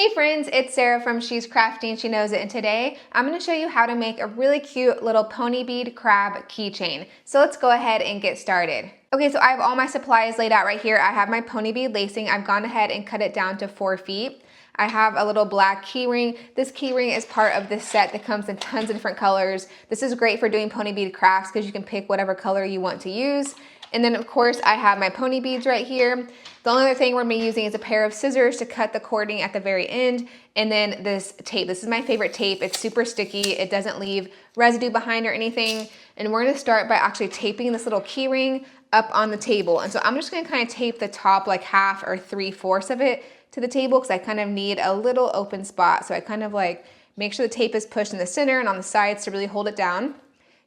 Hey friends, it's Sarah from She's Crafty and She Knows It, and today I'm going to show you how to make a really cute little pony bead crab keychain. So let's go ahead and get started. Okay, so I have all my supplies laid out right here. I have my pony bead lacing. I've gone ahead and cut it down to 4 feet. I have a little black key ring. This key ring is part of this set that comes in tons of different colors. This is great for doing pony bead crafts because you can pick whatever color you want to use. And then of course I have my pony beads right here. The only other thing we're gonna be using is a pair of scissors to cut the cording at the very end. And then this tape. This is my favorite tape. It's super sticky. It doesn't leave residue behind or anything. And we're gonna start by actually taping this little key ring up on the table. And so I'm just gonna kind of tape the top like half or 3/4 of it to the table because I kind of need a little open spot. So I kind of like make sure the tape is pushed in the center and on the sides to really hold it down.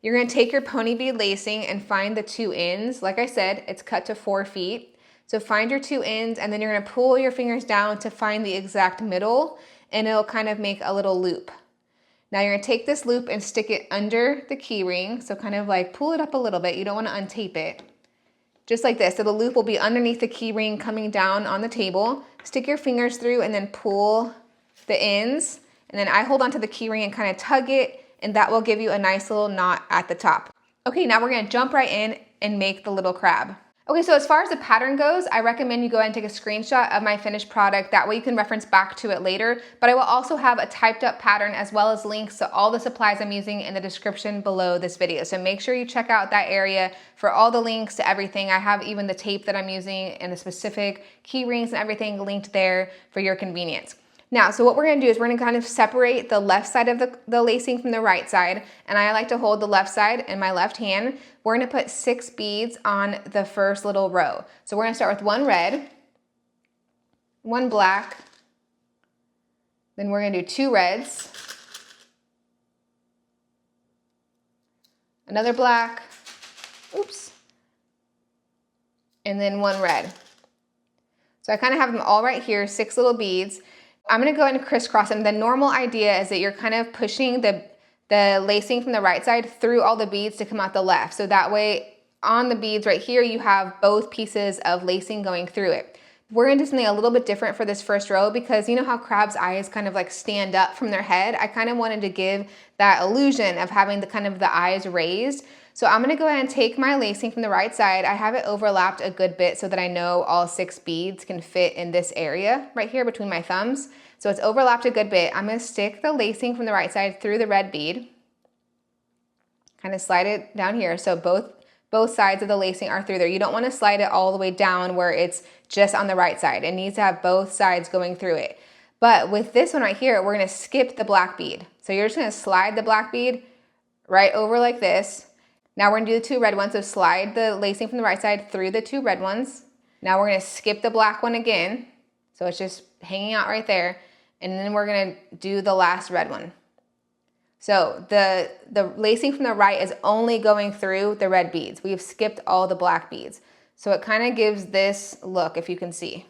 You're gonna take your pony bead lacing and find the 2 ends. Like I said, it's cut to 4 feet. So find your 2 ends and then you're gonna pull your fingers down to find the exact middle and it'll kind of make a little loop. Now you're gonna take this loop and stick it under the key ring. So kind of like pull it up a little bit. You don't wanna untape it. Just like this. So the loop will be underneath the key ring coming down on the table. Stick your fingers through and then pull the ends. And then I hold onto the key ring and kind of tug it, and that will give you a nice little knot at the top. Okay, now we're gonna jump right in and make the little crab. Okay, so as far as the pattern goes, I recommend you go ahead and take a screenshot of my finished product. That way you can reference back to it later. But I will also have a typed up pattern as well as links to all the supplies I'm using in the description below this video. So make sure you check out that area for all the links to everything. I have even the tape that I'm using and the specific key rings and everything linked there for your convenience. Now, so what we're gonna do is we're gonna kind of separate the left side of the lacing from the right side. And I like to hold the left side in my left hand. We're gonna put 6 beads on the first little row. So we're gonna start with 1 red, 1 black, then we're gonna do 2 reds, another black, oops, and then 1 red. So I kind of have them all right here, 6 little beads. I'm gonna go ahead and crisscross them. The normal idea is that you're kind of pushing the lacing from the right side through all the beads to come out the left. So that way on the beads right here, you have both pieces of lacing going through it. We're gonna do something a little bit different for this first row because you know how crabs' eyes kind of like stand up from their head? I kind of wanted to give that illusion of having the kind of the eyes raised. So I'm gonna go ahead and take my lacing from the right side. I have it overlapped a good bit so that I know all 6 beads can fit in this area right here between my thumbs. So it's overlapped a good bit. I'm gonna stick the lacing from the right side through the red bead. Kind of slide it down here so both sides of the lacing are through there. You don't wanna slide it all the way down where it's just on the right side. It needs to have both sides going through it. But with this one right here, we're gonna skip the black bead. So you're just gonna slide the black bead right over like this. Now we're gonna do the 2 red ones, so slide the lacing from the right side through the 2 red ones. Now we're gonna skip the black one again, so it's just hanging out right there, and then we're gonna do the last red one. So the lacing from the right is only going through the red beads. We've skipped all the black beads. So it kind of gives this look, if you can see.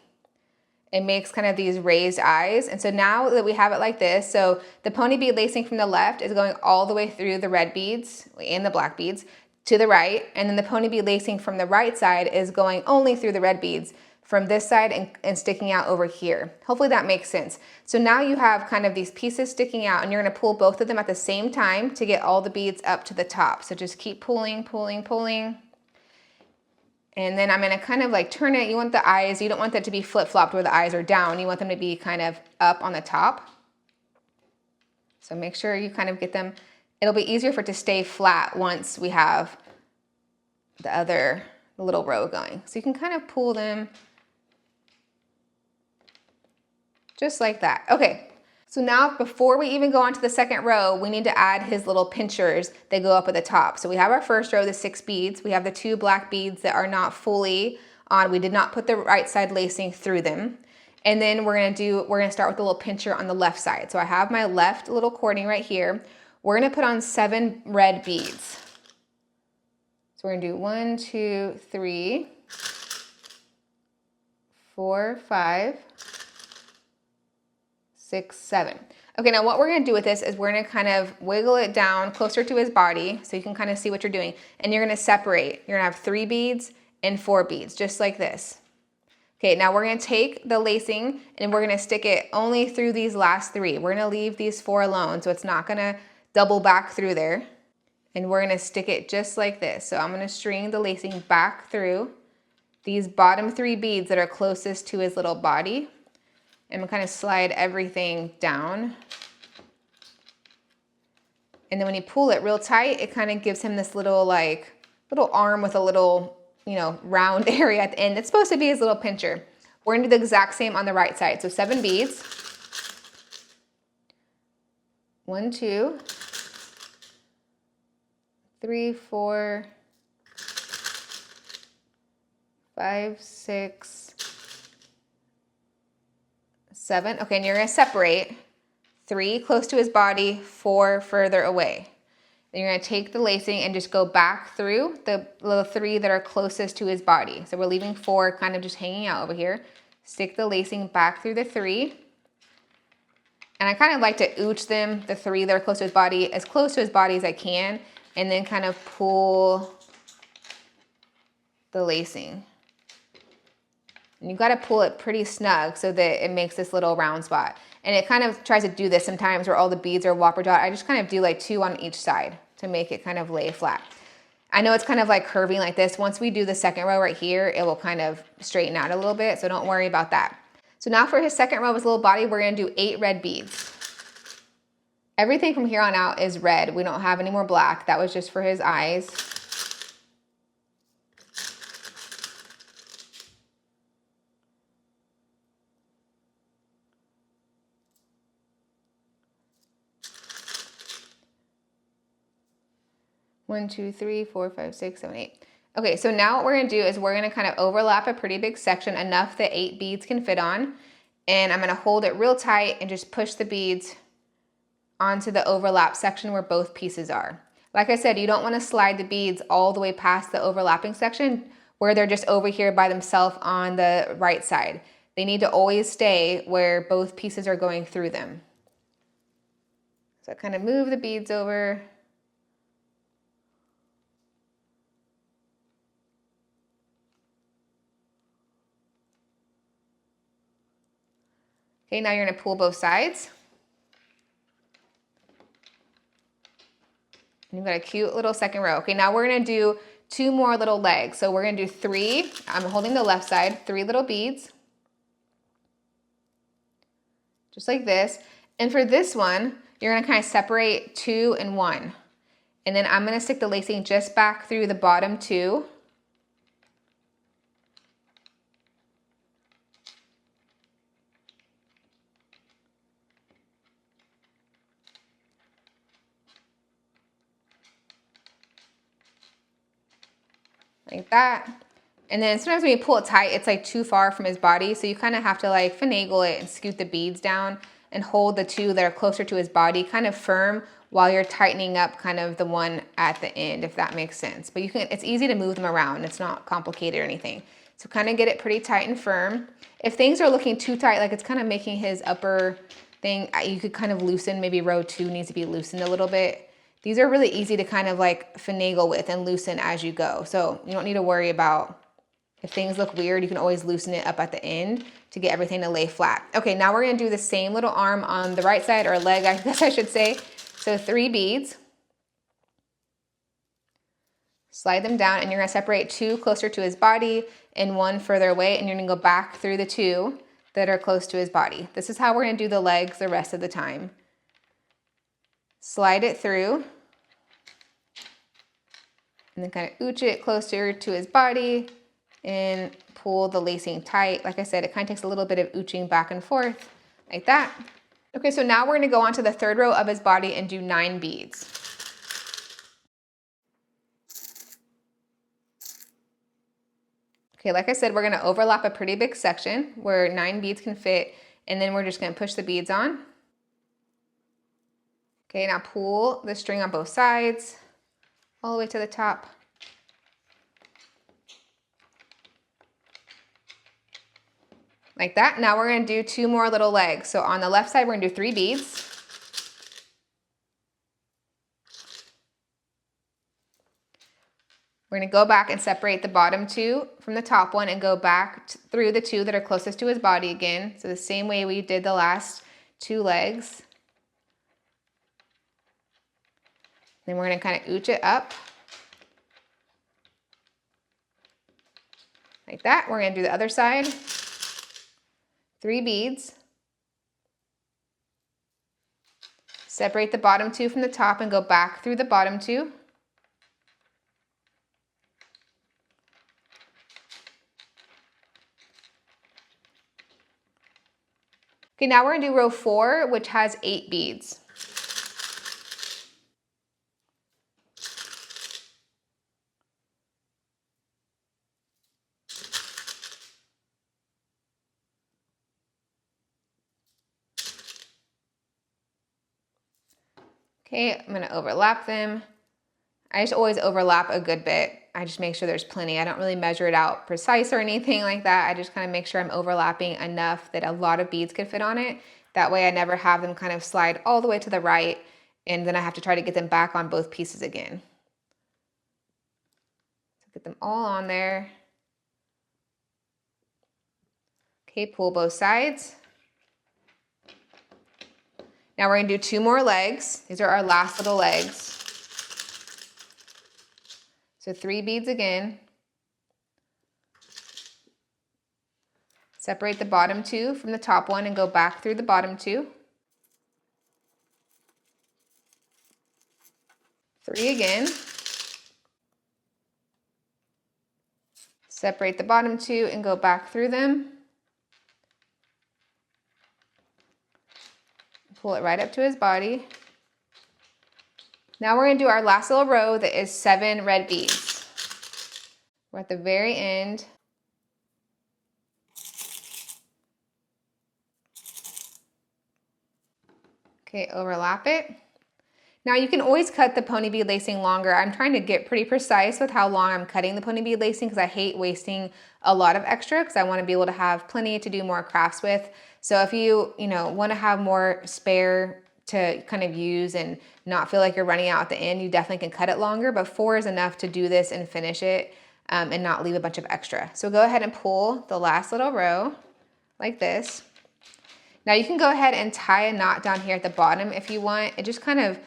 It makes kind of these raised eyes. And so now that we have it like this, so the pony bead lacing from the left is going all the way through the red beads and the black beads to the right. And then the pony bead lacing from the right side is going only through the red beads from this side and sticking out over here. Hopefully that makes sense. So now you have kind of these pieces sticking out and you're gonna pull both of them at the same time to get all the beads up to the top. So just keep pulling, pulling, pulling. And then I'm gonna kind of like turn it. You want the eyes, you don't want that to be flip-flopped where the eyes are down. You want them to be kind of up on the top. So make sure you kind of get them. It'll be easier for it to stay flat once we have the little row going. So you can kind of pull them just like that. Okay, so now before we even go on to the second row, we need to add his little pinchers that go up at the top. So we have our first row, the 6 beads. We have the 2 black beads that are not fully on. We did not put the right side lacing through them. And then we're gonna start with a little pincher on the left side. So I have my left little cording right here. We're gonna put on 7 red beads. So we're gonna do 1, 2, 3, 4, 5, 6, 7. Okay, now what we're gonna do with this is we're gonna kind of wiggle it down closer to his body so you can kind of see what you're doing. And you're gonna separate. You're gonna have 3 beads and 4 beads, just like this. Okay, now we're gonna take the lacing and we're gonna stick it only through these last 3. We're gonna leave these 4 alone, so it's not gonna double back through there. And we're gonna stick it just like this. So I'm gonna string the lacing back through these bottom 3 beads that are closest to his little body. And I'm gonna kind of slide everything down. And then when you pull it real tight, it kind of gives him this little little arm with a little, round area at the end. It's supposed to be his little pincher. We're gonna do the exact same on the right side. So 7 beads. 1, 2, 3, 4, 5, 6, 7. Okay, and you're gonna separate 3 close to his body, 4 further away. Then you're gonna take the lacing and just go back through the little 3 that are closest to his body. So we're leaving 4 kind of just hanging out over here. Stick the lacing back through the 3. And I kind of like to ooch them, the 3 that are close to his body, as close to his body as I can, and then kind of pull the lacing. And you've got to pull it pretty snug so that it makes this little round spot. And it kind of tries to do this sometimes where all the beads are whopper dot. I just kind of do like 2 on each side to make it kind of lay flat. I know it's kind of like curving like this. Once we do the second row right here, it will kind of straighten out a little bit, so don't worry about that. So now for his second row of his little body, we're gonna do 8 red beads. Everything from here on out is red. We don't have any more black. That was just for his eyes. One, 2, 3, 4, 5, 6, 7, 8. Okay, so now what we're gonna do is we're gonna kind of overlap a pretty big section, enough that 8 beads can fit on. And I'm gonna hold it real tight and just push the beads onto the overlap section where both pieces are. Like I said, you don't wanna slide the beads all the way past the overlapping section where they're just over here by themselves on the right side. They need to always stay where both pieces are going through them. So I kind of move the beads over. Okay, now you're gonna pull both sides. And you've got a cute little second row. Okay, now we're gonna do 2 more little legs. So we're gonna do 3, I'm holding the left side, 3 little beads. Just like this. And for this one, you're gonna kind of separate 2 and 1. And then I'm gonna stick the lacing just back through the bottom 2. Like that. And then sometimes when you pull it tight, it's like too far from his body. So you kind of have to like finagle it and scoot the beads down and hold the 2 that are closer to his body kind of firm while you're tightening up kind of the one at the end, if that makes sense. But it's easy to move them around. It's not complicated or anything. So kind of get it pretty tight and firm. If things are looking too tight, like it's kind of making his upper thing, you could kind of loosen, maybe row 2 needs to be loosened a little bit. These are really easy to kind of like finagle with and loosen as you go. So you don't need to worry about if things look weird, you can always loosen it up at the end to get everything to lay flat. Okay, now we're gonna do the same little arm on the right side, or leg, I guess I should say. So 3 beads. Slide them down and you're gonna separate 2 closer to his body and 1 further away, and you're gonna go back through the 2 that are close to his body. This is how we're gonna do the legs the rest of the time. Slide it through. And then kind of ooch it closer to his body and pull the lacing tight. Like I said, it kind of takes a little bit of ooching back and forth like that. Okay, so now we're gonna go on to the 3rd row of his body and do 9 beads. Okay, like I said, we're gonna overlap a pretty big section where 9 beads can fit, and then we're just gonna push the beads on. Okay, now pull the string on both sides all the way to the top. Like that. Now we're gonna do 2 more little legs. So on the left side, we're gonna do 3 beads. We're gonna go back and separate the bottom two from the top one and go back through the two that are closest to his body again. So the same way we did the last two legs. Then we're gonna kind of ooch it up. Like that. We're gonna do the other side. 3 beads. Separate the bottom two from the top and go back through the bottom two. Okay, now we're gonna do row 4, which has 8 beads. Okay, I'm gonna overlap them. I just always overlap a good bit. I just make sure there's plenty. I don't really measure it out precise or anything like that. I just kind of make sure I'm overlapping enough that a lot of beads could fit on it. That way I never have them kind of slide all the way to the right and then I have to try to get them back on both pieces again. So get them all on there. Okay, pull both sides. Now we're gonna do 2 more legs. These are our last little legs. So 3 beads again. Separate the bottom 2 from the top one and go back through the bottom 2. 3 again. Separate the bottom 2 and go back through them. Pull it right up to his body. Now we're gonna do our last little row that is 7 red beads. We're at the very end. Okay, overlap it. Now you can always cut the pony bead lacing longer. I'm trying to get pretty precise with how long I'm cutting the pony bead lacing because I hate wasting a lot of extra because I want to be able to have plenty to do more crafts with. So if you want to have more spare to kind of use and not feel like you're running out at the end, you definitely can cut it longer, but 4 is enough to do this and finish it and not leave a bunch of extra. So go ahead and pull the last little row like this. Now you can go ahead and tie a knot down here at the bottom if you want. It just kind of,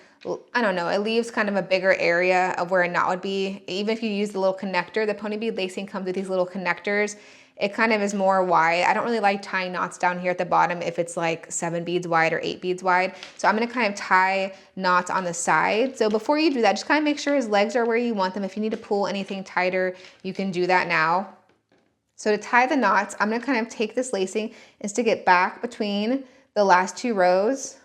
I don't know, it leaves kind of a bigger area of where a knot would be. Even if you use the little connector, the pony bead lacing comes with these little connectors. It kind of is more wide. I don't really like tying knots down here at the bottom if it's like 7 beads wide or 8 beads wide. So I'm gonna kind of tie knots on the side. So before you do that, just kind of make sure his legs are where you want them. If you need to pull anything tighter, you can do that now. So to tie the knots, I'm gonna kind of take this lacing and stick it back between the last 2 rows.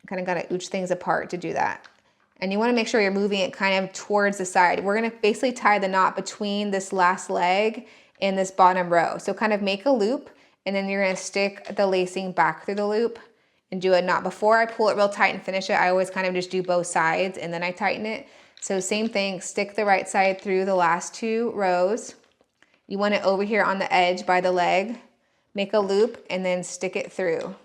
Kind of gotta ooch things apart to do that. And you wanna make sure you're moving it kind of towards the side. We're gonna basically tie the knot between this last leg and this bottom row. So kind of make a loop and then you're gonna stick the lacing back through the loop and do a knot. Before I pull it real tight and finish it, I always kind of just do both sides and then I tighten it. So same thing, stick the right side through the last 2 rows. You want it over here on the edge by the leg, make a loop and then stick it through.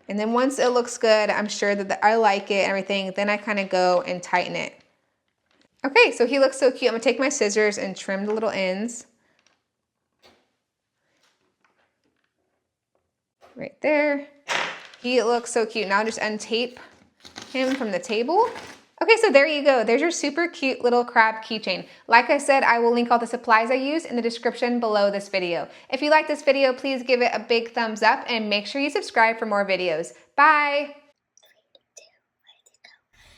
And then once it looks good, I'm sure that I like it and everything, then I kind of go and tighten it. Okay, so he looks so cute. I'm gonna take my scissors and trim the little ends. Right there. He looks so cute. Now just untape him from the table. Okay, so there you go. There's your super cute little crab keychain. Like I said, I will link all the supplies I use in the description below this video. If you like this video, please give it a big thumbs up and make sure you subscribe for more videos. Bye!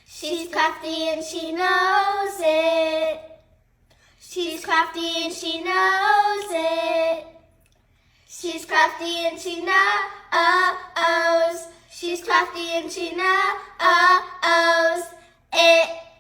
She's crafty and she knows it. She's crafty and she knows it. She's crafty and she knows. She's crafty and she knows it.